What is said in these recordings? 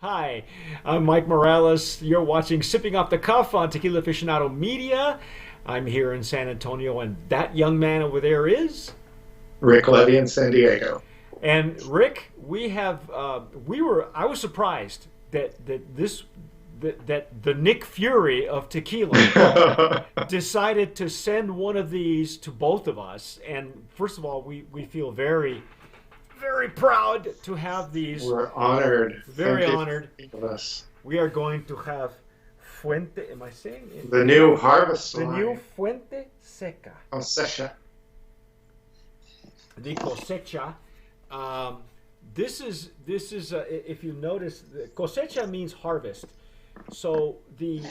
Hi, I'm Mike Morales. You're watching Sipping Off the Cuff on Tequila Aficionado Media. I'm here in San Antonio, and that young man over there is. Rick Levy in San Diego. And Rick, I was surprised that the Nick Fury of tequila decided to send one of these to both of us. And first of all, we feel very, very proud to have these. We're honored. Very honored. Of us. We are going to have Fuente. Am I saying it? The new harvest The line. new Fuenteseca. Cosecha. The Cosecha. This is if you notice, the Cosecha means harvest. So the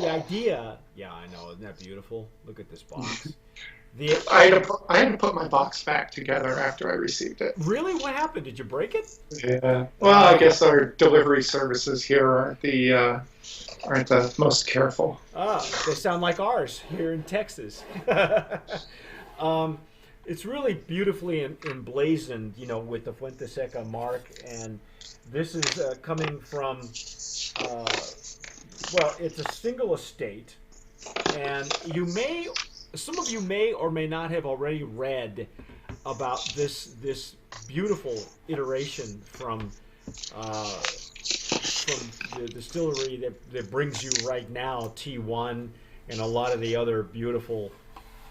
idea, yeah, I know, isn't that beautiful? Look at this box. I had to put my box back together after I received it. Really, what happened? Did you break it? Yeah. Well, I guess our delivery services here aren't the most careful. They sound like ours here in Texas. It's really beautifully emblazoned, with the Fuenteseca mark, and this is coming from, it's a single estate, and some of you may or may not have already read about this beautiful iteration from the distillery that brings you right now T1 and a lot of the other beautiful.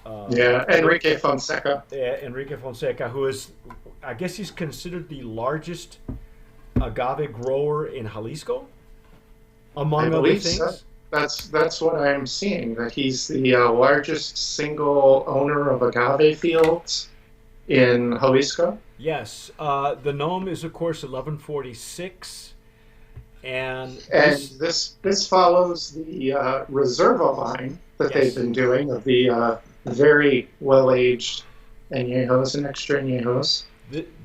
Enrique Fonseca. Enrique Fonseca, who is, I guess he's considered the largest agave grower in Jalisco, among other things. So. That's what I'm seeing, that he's the largest single owner of agave fields in Jalisco. Yes. The Nome is, of course, 1146. And this follows the Reserva line that they've been doing of the very well-aged añejos and extra añejos.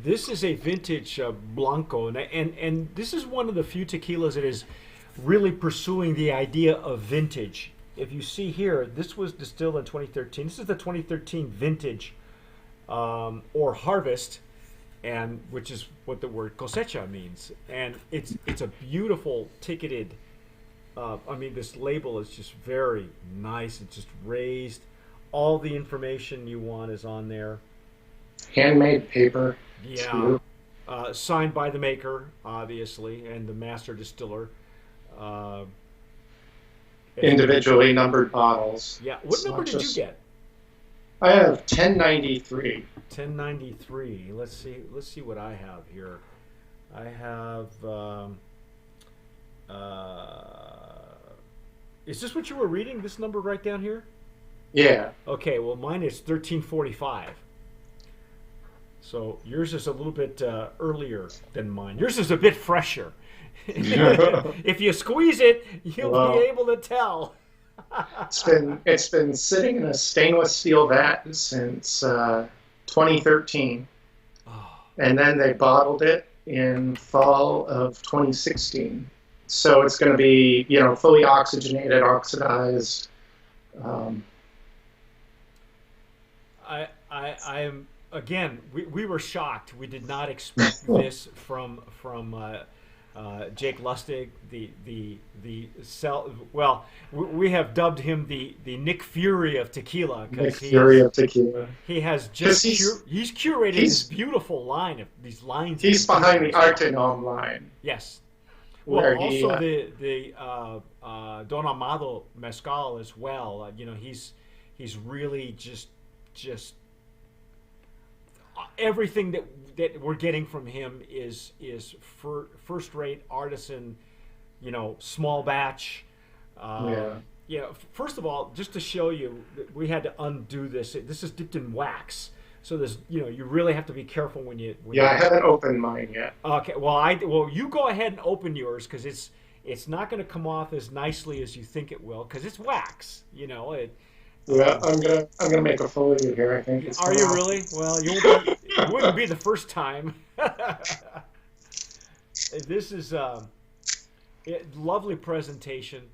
This is a vintage Blanco, and this is one of the few tequilas that is really pursuing the idea of vintage. If you see here, this was distilled in 2013. This is the 2013 vintage or harvest, and which is what the word cosecha means. And it's a beautiful ticketed. This label is just very nice. It's just raised. All the information you want is on there. Handmade paper. Yeah. Signed by the maker, obviously, and the master distiller. Individually numbered bottles. Yeah. What number did you get? I have 1093. 1093. Let's see what I have here. I have. Is this what you were reading? This number right down here? Yeah. Okay. Well, mine is 1345. So yours is a little bit earlier than mine. Yours is a bit fresher. If you squeeze it, you'll be able to tell. It's been sitting in a stainless steel vat since 2013, and then they bottled it in fall of 2016. So it's going to be fully oxygenated, oxidized. I'm again. We were shocked. We did not expect this from Jake Lustig, the cell. Well, we have dubbed him the Nick Fury of tequila because he has just he's curated this beautiful line of these lines. He's behind the Artenom line. Yes. Well, also the Don Amado Mezcal as well. He's really just everything that we're getting from him is first-rate artisan, small batch. First of all, just to show you, we had to undo this. This is dipped in wax, so there's you really have to be careful when you. I haven't opened mine yet. Okay, well you go ahead and open yours because it's not going to come off as nicely as you think it will because it's wax. I'm gonna make a fool of you here. I think. Are you really? Well, it wouldn't be the first time. This is lovely presentation.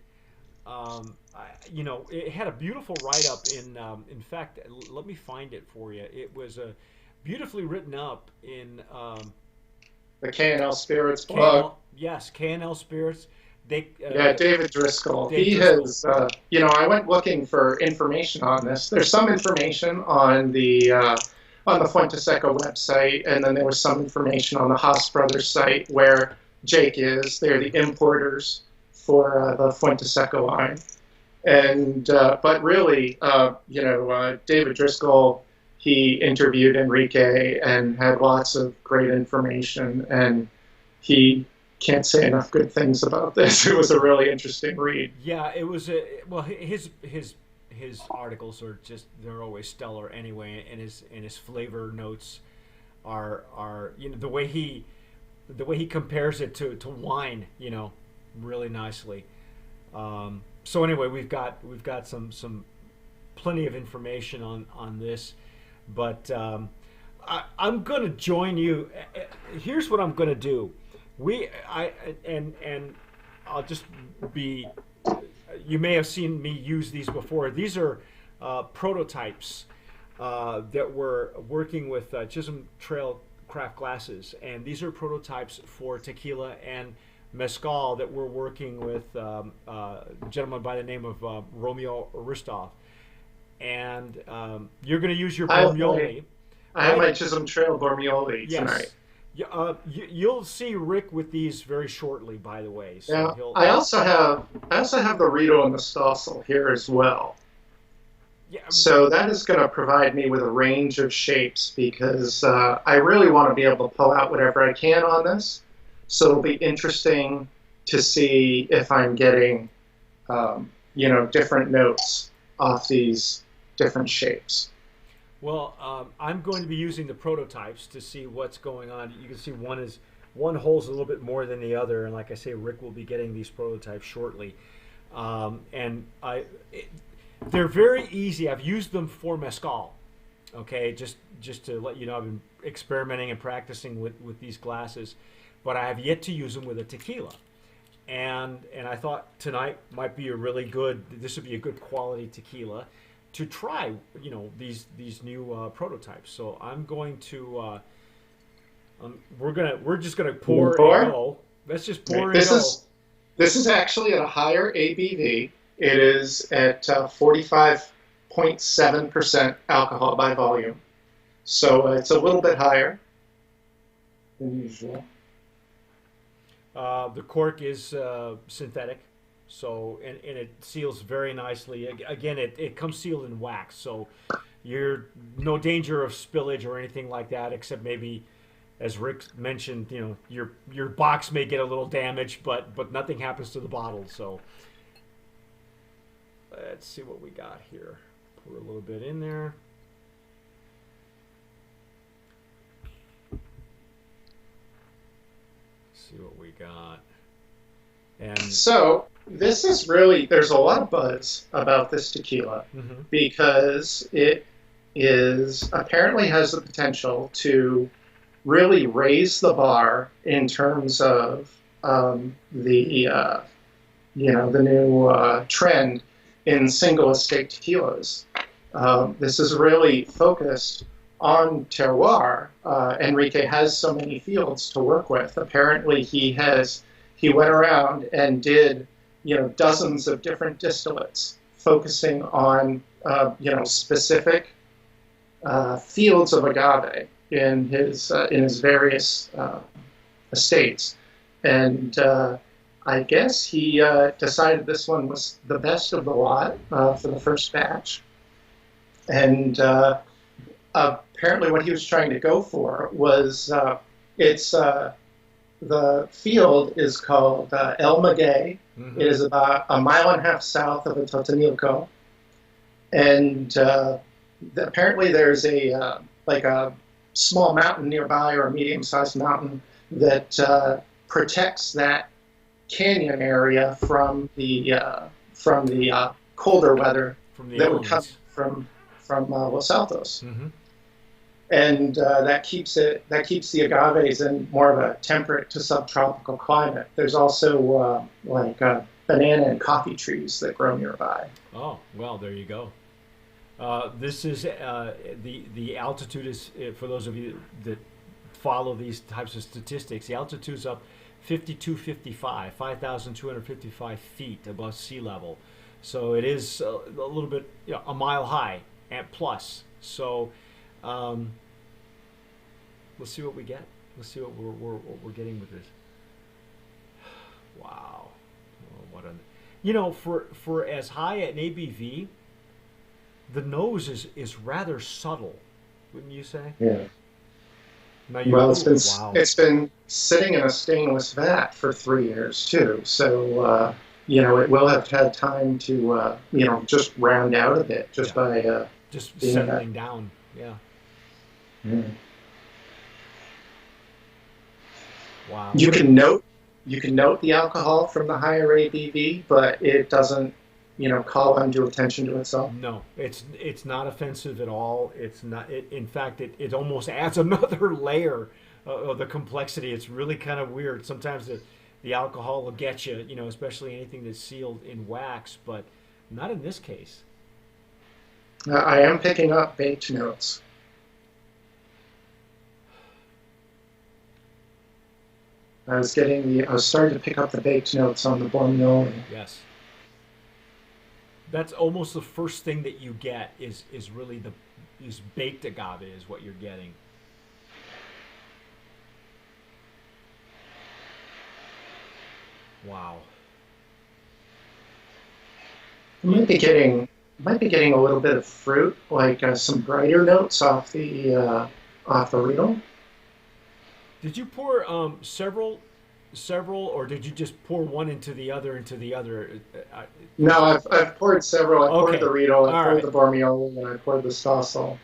It had a beautiful write-up in fact, let me find it for you. It was beautifully written up in the K&L Spirits blog. Yes, K&L Spirits. They Yeah, David Driscoll. Dave He Driscoll. has, I went looking for information on this. There's some information on the Fuenteseca website, and then there was some information on the Haas Brothers site where Jake is. They're the importers for the Fuenteseca line. And but really, David Driscoll, he interviewed Enrique and had lots of great information, and he can't say enough good things about this. It was a really interesting read. Yeah, it was well. His articles are just, they're always stellar anyway, and his flavor notes are the way he compares it to wine, really nicely. So anyway, we've got some plenty of information on this, but I'm going to join you. Here's what I'm going to do. And I'll just be. You may have seen me use these before. These are prototypes that we're working with Chisholm Trail Craft Glasses, and these are prototypes for tequila and mezcal that we're working with a gentleman by the name of Romeo Ristov. And you're going to use your Bormioli. I have my Chisholm Trail Bormioli tonight. Yeah, you'll see Rick with these very shortly, by the way. So yeah, I also have the Rito and the Stossel here as well. Yeah. So that is going to provide me with a range of shapes, because I really want to be able to pull out whatever I can on this. So it'll be interesting to see if I'm getting, different notes off these different shapes. Well, I'm going to be using the prototypes to see what's going on. You can see one holds a little bit more than the other, and like I say, Rick will be getting these prototypes shortly. They're very easy. I've used them for mezcal. Okay, just to let you know, I've been experimenting and practicing with these glasses, but I have yet to use them with a tequila. And I thought tonight might be this would be a good quality tequila to try, these new prototypes. So I'm going to, we're just gonna pour and go. Let's just pour and go. This is actually at a higher ABV. It is at 45.7% alcohol by volume, so it's a little bit higher than usual. The cork is synthetic. So, and it seals very nicely. Again, it comes sealed in wax, so you're no danger of spillage or anything like that, except maybe, as Rick mentioned, your box may get a little damaged, but nothing happens to the bottle. So let's see what we got here. Pour a little bit in there. Let's see what we got. And so this is really, there's a lot of buzz about this tequila, because it apparently has the potential to really raise the bar in terms of the new trend in single estate tequilas. This is really focused on terroir. Enrique has so many fields to work with. Apparently he went around and did dozens of different distillates, focusing on specific fields of agave in his various estates, and I guess he decided this one was the best of the lot for the first batch, and apparently what he was trying to go for was the field is called El Maguey. It is about a mile and a half south of Atotonilco. And apparently there's a small mountain nearby, or a medium-sized mountain, that protects that canyon area from the colder weather that would come from Los Altos. And that keeps the agaves in more of a temperate to subtropical climate. There's also banana and coffee trees that grow nearby. Oh, well, there you go. This is the altitude is, for those of you that follow these types of statistics. The altitude's up 5255, 5,255 feet above sea level. So it is a little bit, a mile high and plus. So let's see what we get. Let's see what we're getting with this. Wow. Oh, what a, for as high an ABV, the nose is rather subtle, wouldn't you say? Yeah. Now Well, wow. it's been sitting in a stainless vat for 3 years too, so it will have had time to just round out a bit just by just settling down. Yeah. Mm. Wow. You can note the alcohol from the higher ABV, but it doesn't call undue attention to itself. No, it's not offensive at all. It's not. In fact, it almost adds another layer of the complexity. It's really kind of weird. Sometimes the alcohol will get you, especially anything that's sealed in wax, but not in this case. I am picking up baked notes. I was starting to pick up the baked notes on the Bormioli. Yes. That's almost the first thing that you get is really is baked agave is what you're getting. Wow. You might be getting a little bit of fruit, like some brighter notes off the riedel. Did you pour several, or did you just pour one into the other? No, I've poured several. I poured Okay. the riedel, I poured right. the Bormioli, and I poured the Stossel.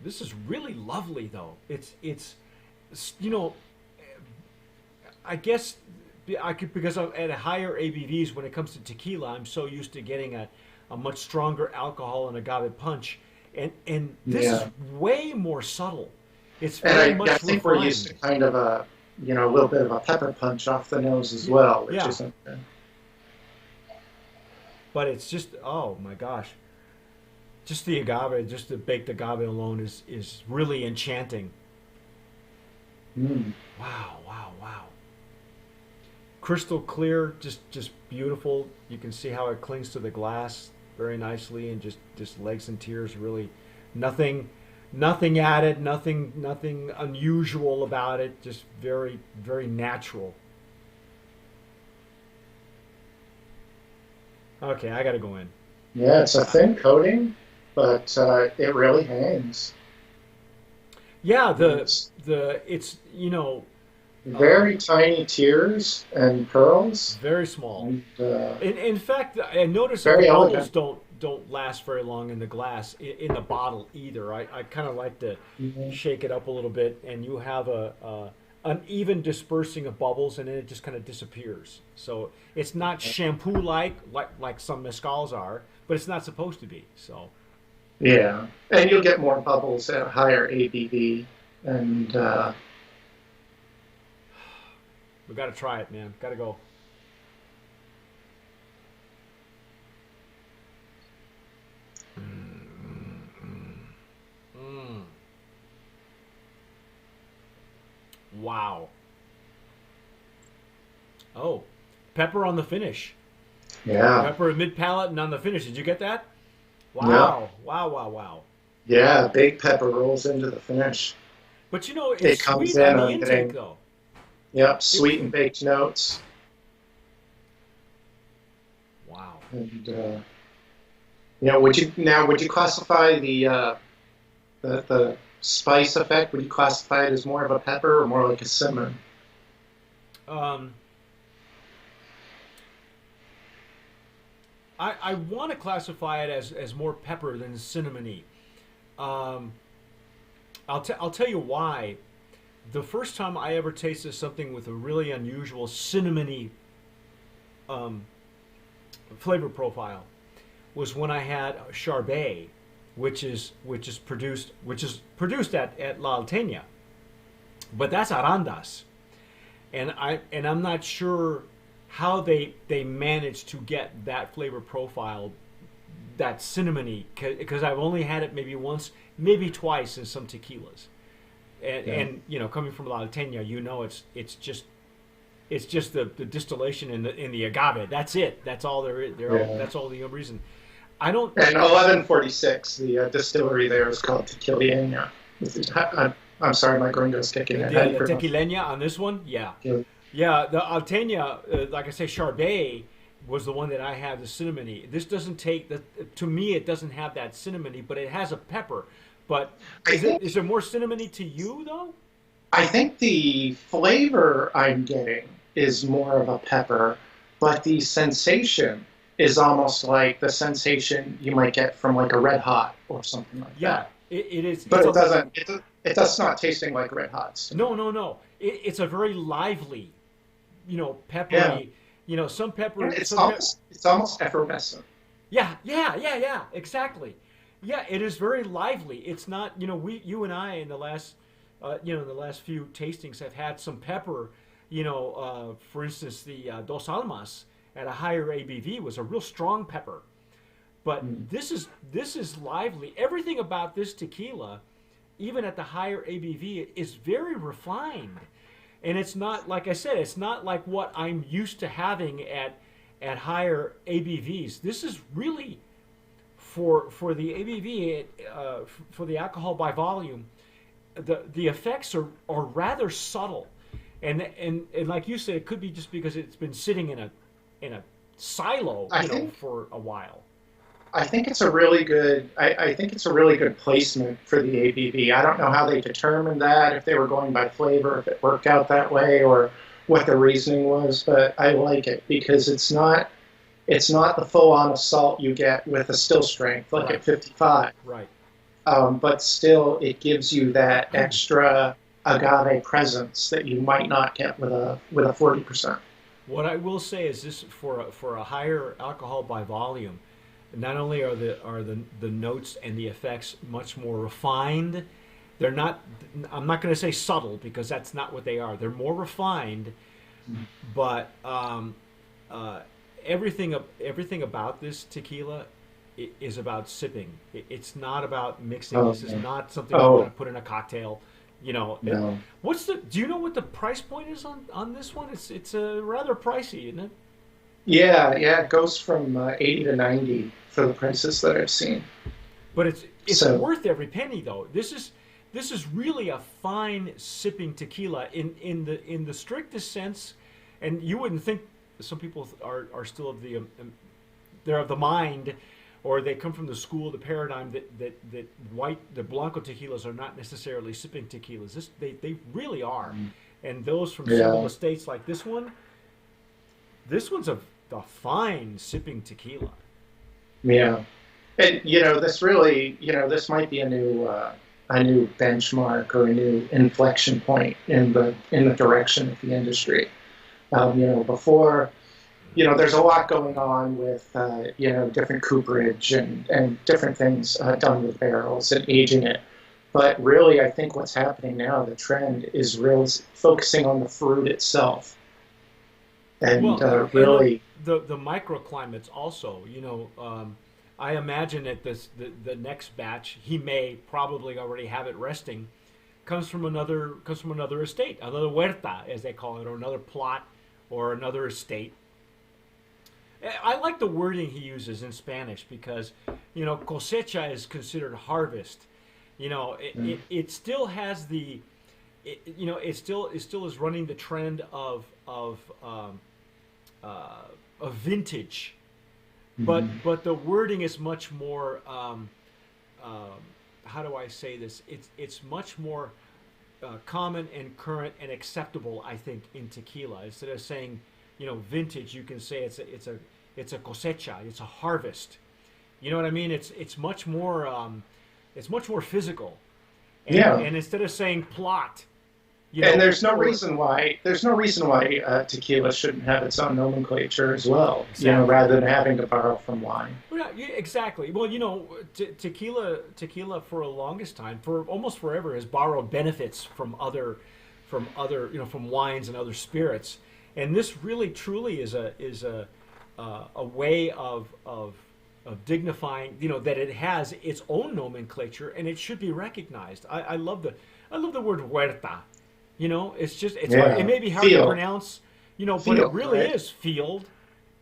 This is really lovely, though. It's I guess because I'm at higher ABVs when it comes to tequila, I'm so used to getting a much stronger alcohol and agave punch, and this is way more subtle. It's very much I think refined. we're used to kind of a little bit of a pepper punch off the nose as well, which isn't. But it's just, oh my gosh, just the agave, just the baked agave alone is really enchanting. Mm. Wow. Crystal clear, just beautiful. You can see how it clings to the glass very nicely, and just legs and tears. Really, nothing added, nothing unusual about it. Just very, very natural. Okay, I gotta go in. Yeah, it's a thin coating, but it really hangs. Yeah, It's it's very tiny tears and pearls, very small. and In fact, I noticed that very the bubbles elegant. don't last very long in the glass in the bottle either. I kind of like to shake it up a little bit, and you have a uneven dispersing of bubbles, and then it just kind of disappears. So it's not shampoo like some mezcals are, but it's not supposed to be. So Yeah, and you'll get more bubbles at higher ABV, and we got to try it, man. Got to go. Wow. Oh, pepper on the finish. yeah, Pepper mid palate and on the finish. Did you get that? Wow. Wow. yeah, big pepper rolls into the finish. But It it's comes sweet in on the on intake getting though. sweet and baked notes, Wow. and would you classify the spice effect? Would you classify it as more of a pepper or more like a cinnamon? Um, I want to classify it as more pepper than cinnamony. I'll tell you why. The first time I ever tasted something with a really unusual cinnamony flavor profile was when I had Charbet, which is produced at La Alteña, but that's Arandas, and I'm not sure how they managed to get that flavor profile that cinnamony, because I've only had it maybe once, maybe twice in some tequilas, and you know, coming from La Alteña, you know, it's just the distillation in the agave. That's it. That's all there is. That's all the reason. I don't. And 1146, the distillery there is called Tequila. I'm sorry, my gringo's kicking in. The Tequilena on this one, yeah. The Alteña, like I say, Chardonnay was the one that I have, the cinnamony. This doesn't take to me, it doesn't have that cinnamony, but it has a pepper. But is there more cinnamony to you though? I think the flavor I'm getting is more of a pepper, but the sensation is almost like the sensation you might get from like a Red Hot or something like that. Yeah, it is. But it doesn't. It does not tasting like Red Hots. No. It's a very lively, you know, peppery. Yeah. You know, some pepper. It's almost effervescent. Yeah. Exactly. Yeah, it is very lively. It's not. You know, you and I in the last, in the last few tastings have had some pepper. You know, for instance, the Dos Almas at a higher ABV was a real strong pepper. But this is lively. Everything about this tequila, even at the higher ABV, is very refined. And it's not, like I said, it's not like what I'm used to having at higher ABVs. This is really, for the ABV, for the alcohol by volume, the effects are rather subtle. And like you said, it could be just because it's been sitting in a silo, for a while. I think it's a really good. I think it's a really good placement for the ABV. I don't know how they determined that, if they were going by flavor, if it worked out that way, or what the reasoning was. But I like it because it's not the full-on assault you get with a still strength like at 55. Right. But still, it gives you that extra agave presence that you might not get with a 40%. What I will say is this: for a higher alcohol by volume, not only are the notes and the effects much more refined, they're not. I'm not going to say subtle because that's not what they are. They're more refined, but everything about this tequila is about sipping. It's not about mixing. This is not something you want to put in a cocktail. You know, no. Do you know what the price point is on this one? It's rather pricey, isn't it? Yeah, it goes from 80 to 90 for the prices that I've seen. But it's worth every penny, though. This is really a fine sipping tequila in the strictest sense, and you wouldn't think some people are still of they're of the mind, or they come from the school, the paradigm that the Blanco tequilas are not necessarily sipping tequilas. They really are, and those from some of the states like this one's a fine sipping tequila. Yeah, and this really, this might be a new benchmark or a new inflection point in the direction of the industry. Before. There's a lot going on with, different cooperage and different things done with barrels and aging it. But really, I think what's happening now, the trend is really focusing on the fruit itself. And really... The microclimates also, I imagine that the next batch, he may probably already have it resting, comes from another estate, another huerta, as they call it, or another plot or another estate. I like the wording he uses in Spanish because, cosecha is considered harvest. It still has it still is running the trend of vintage, but the wording is much more. How do I say this? It's much more common and current and acceptable, I think, in tequila. Instead of saying, vintage, you can say it's a cosecha, it's a harvest. You know what I mean? It's much more physical. And instead of saying plot, there's no reason why tequila shouldn't have its own nomenclature as well. Exactly. Rather than having to borrow from wine. Yeah, exactly. Well, tequila for a longest time, for almost forever, has borrowed benefits from other from wines and other spirits. And this really truly is a way of of dignifying, that it has its own nomenclature and it should be recognized. I love the word huerta. It's just it's hard. It Yeah. may be hard to Field. pronounce, but it Field, really right? is field,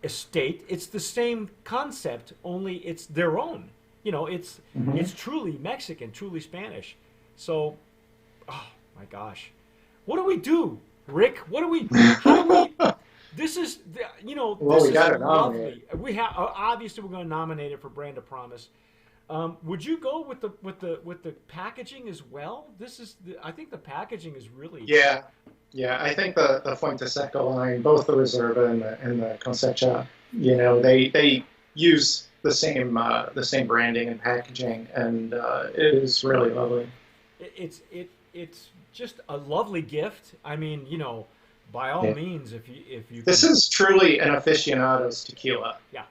estate. It's the same concept, only it's their own. Hmm. It's truly Mexican, truly Spanish. So, oh my gosh, what do we do, Rick? What do we? How do we? This is, Well, this we is got to nominate. lovely. We have obviously we're going to nominate it for Brand of Promise. Would you go with the packaging as well? I think the packaging is really. Yeah, yeah. I think the Fuenteseca line, both the Reserva and the Cosecha, they use the same branding and packaging, and it is really lovely. It's just a lovely gift. I mean, by all Yeah. means, if you This can, is truly an aficionado's tequila. yeah.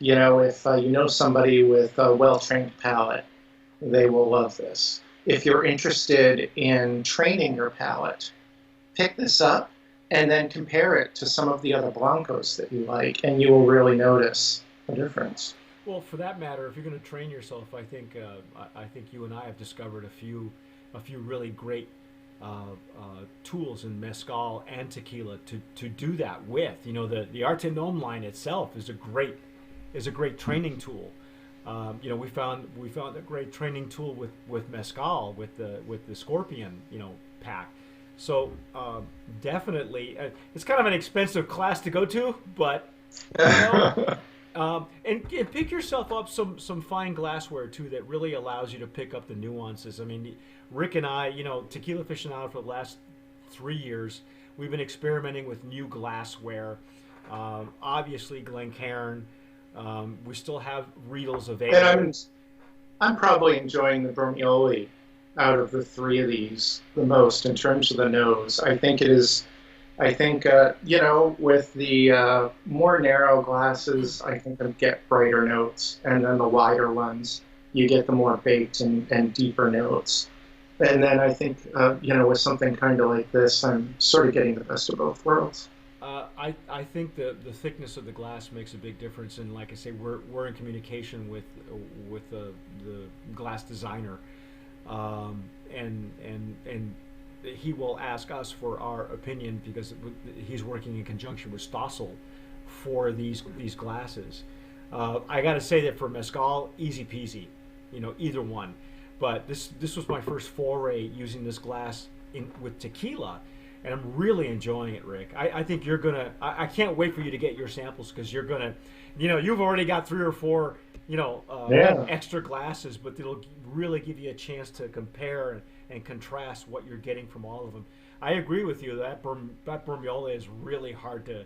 If you know somebody with a well-trained palate, they will love this. If you're interested in training your palate, pick this up and then compare it to some of the other blancos that you like, and you will really notice a difference. Well, for that matter, if you're going to train yourself, I think you and I have discovered a few really great tools in mezcal and tequila to do that with. The Arte Gnome line itself is a great training tool. We found a great training tool with mezcal with the Scorpion pack. So definitely, it's kind of an expensive class to go to, but you know, and pick yourself up some fine glassware too that really allows you to pick up the nuances. I mean, Rick and I, Tequila Aficionado for the last 3 years, we've been experimenting with new glassware. Obviously, Glencairn. We still have Riedels And available. I'm probably enjoying the Bermioli out of the three of these the most in terms of the nose. I think it is. I think with the more narrow glasses, I think I get brighter notes, and then the wider ones, you get the more baked and deeper notes. And then I think with something kind of like this, I'm sort of getting the best of both worlds. I think the thickness of the glass makes a big difference, and like I say, we're in communication with the glass designer, and he will ask us for our opinion because he's working in conjunction with Stossel for these glasses. I got to say that for mezcal, easy peasy, either one. But this was my first foray using this glass with tequila, and I'm really enjoying it, Rick. I think you're gonna. I can't wait for you to get your samples because you're gonna, you've already got 3 or 4, Yeah. extra glasses, but it'll really give you a chance to compare and contrast what you're getting from all of them. I agree with you that that Bermiola is really hard to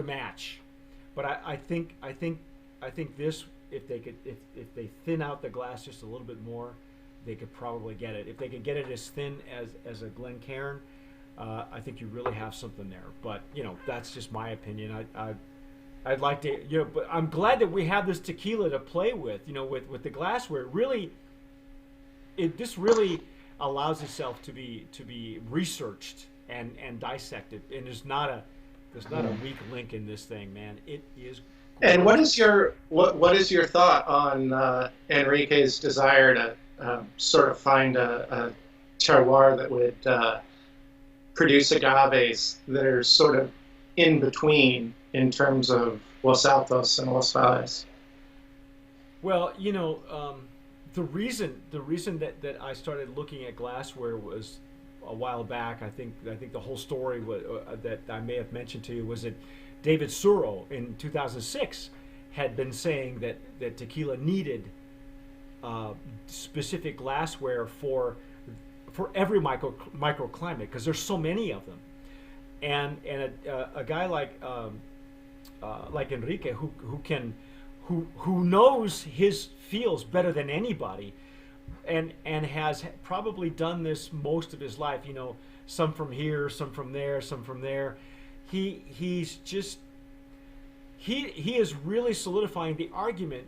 match, but I think this, if they thin out the glass just a little bit more, they could probably get it. If they could get it as thin as a Glencairn, I think you really have something there. But that's just my opinion. I'd like to, but I'm glad that we have this tequila to play with. With the glassware. Really, this really allows itself to be researched and dissected. And there's not a weak link in this thing, man. It is. And Gorgeous. what is your thought on Enrique's desire to sort of find a terroir that would produce agaves that are sort of in between in terms of Los Altos and Los Valles? Well, the reason that I started looking at glassware was a while back. I think the whole story that I may have mentioned to you was that David Suro in 2006 had been saying that tequila needed specific glassware for every microclimate because there's so many of them, and a guy like Enrique who knows his fields better than anybody, and has probably done this most of his life. Some from here, some from there, some from there. He's just he is really solidifying the argument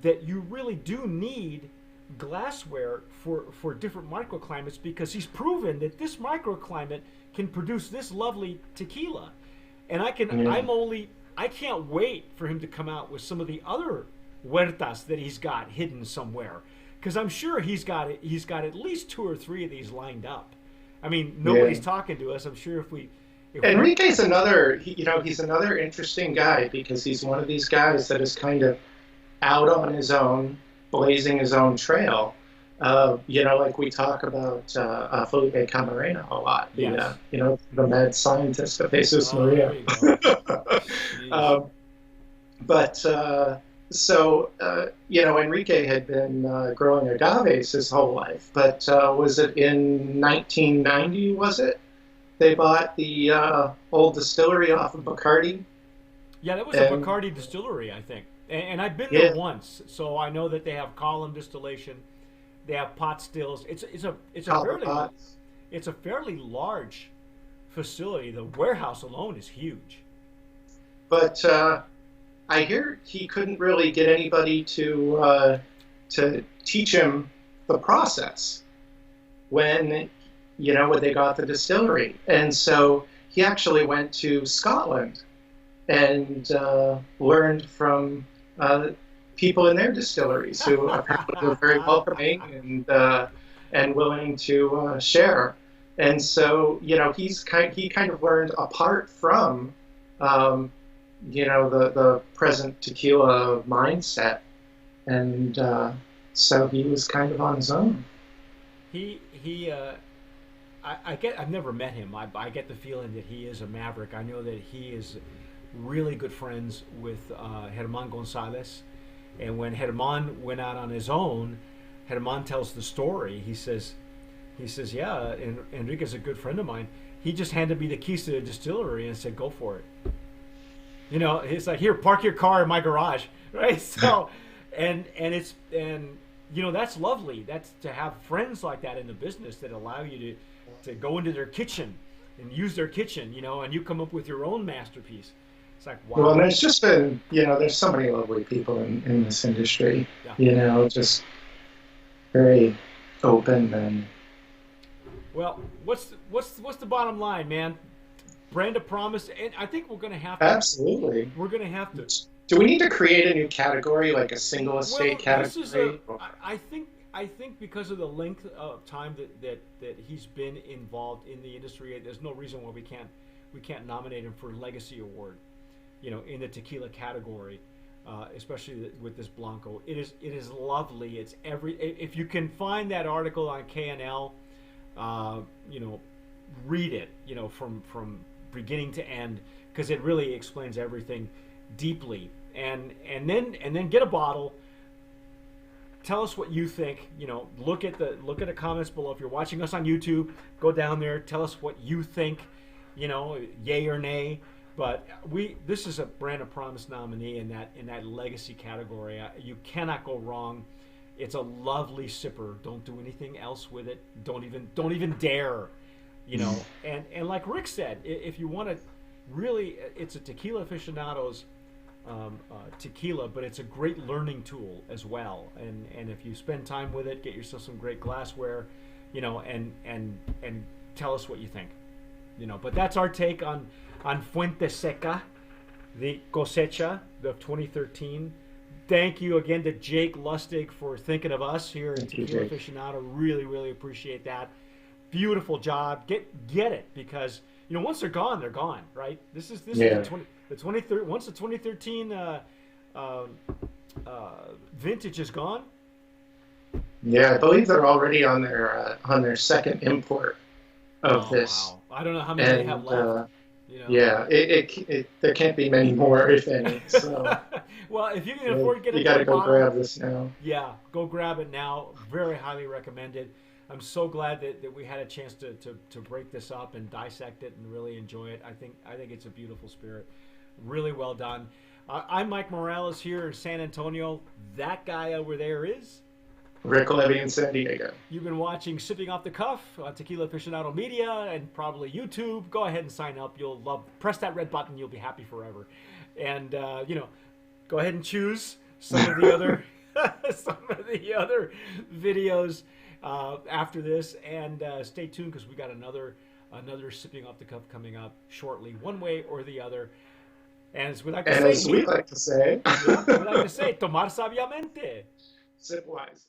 that you really do need glassware for different microclimates because he's proven that this microclimate can produce this lovely tequila, and Yeah. I can't wait for him to come out with some of the other huertas that he's got hidden somewhere, because I'm sure he's got at least 2 or 3 of these lined up. I mean, Yeah. nobody's talking to us. I'm sure if we Enrique's another, he's another interesting guy because he's one of these guys that is kind of out on his own, blazing his own trail. Like we talk about Felipe Camarena a lot, yes. the mad scientist of Jesus Oh, there Maria. you go. Jeez. um, but Enrique had been growing agaves his whole life. But was it in 1990? Was it? They bought the old distillery off of Bacardi. Yeah, that was a And Bacardi distillery, I think. And I've been there yeah, once, so I know that they have column distillation. They have pot stills. copper pots. It's a fairly large facility. The warehouse alone is huge. But I hear he couldn't really get anybody to teach him the process when when they got the distillery, and so he actually went to Scotland and learned from people in their distilleries who apparently were very welcoming and willing to share. And so he kind of learned apart from the present tequila mindset, and so he was kind of on his own. He I've never met him. I get the feeling that he is a maverick. I know that he is really good friends with Herman Gonzalez, and when Herman went out on his own, Herman tells the story. He says, yeah, Enrique's a good friend of mine. He just handed me the keys to the distillery and said, go for it. It's like, here, park your car in my garage, right? So, and that's lovely. That's to have friends like that in the business that allow you to go into their kitchen and use their kitchen, and you come up with your own masterpiece. It's like, wow. Well, and there's just been, there's so many lovely people in this industry, Yeah. just very open and. Well, what's the bottom line, man? Brand of promise, and I think we're going to have to. Absolutely. We're going to have to. Do we need to create a new category, like a single estate category? I think because of the length of time that he's been involved in the industry, there's no reason why we can't nominate him for Legacy Award, in the tequila category, especially with this Blanco. It is lovely. It's if you can find that article on KNL, read it, from beginning to end, because it really explains everything deeply. And then get a bottle. Tell us what you think. Look at the comments below. If you're watching us on YouTube, go down there. Tell us what you think. Yay or nay. But this is a Brand of Promise nominee in that legacy category. You cannot go wrong. It's a lovely sipper. Don't do anything else with it. Don't even dare. And like Rick said, if you want to really, it's a Tequila Aficionado's tequila, but it's a great learning tool as well. And if you spend time with it, get yourself some great glassware, and tell us what you think. But that's our take on Fuenteseca, the Cosecha of 2013. Thank you again to Jake Lustig for thinking of us here in Tequila Aficionado. Really, really appreciate that. Beautiful job. Get it, because once they're gone, right? This is the 2013. Once the 2013 vintage is gone. Yeah, I believe they're already on their second import of this. Wow. I don't know how many they have left. Yeah, there can't be many more, if any. So. Well, if you can afford to get you got to go grab this now. Yeah, go grab it now. Very highly recommended. I'm so glad that we had a chance to break this up and dissect it and really enjoy it. I think it's a beautiful spirit. Really well done. I'm Mike Morales here in San Antonio. That guy over there is Rick Levy in San Diego. You've been watching Sipping Off the Cuff on Tequila Aficionado Media and probably YouTube. Go ahead and sign up. You'll press that red button. You'll be happy forever. And go ahead and choose some of the other videos after this, and stay tuned, because we got another Sipping Off the Cuff coming up shortly, one way or the other. And as we like to And say as we here, like to say, yeah, we like to say, tomar sabiamente. sip wise.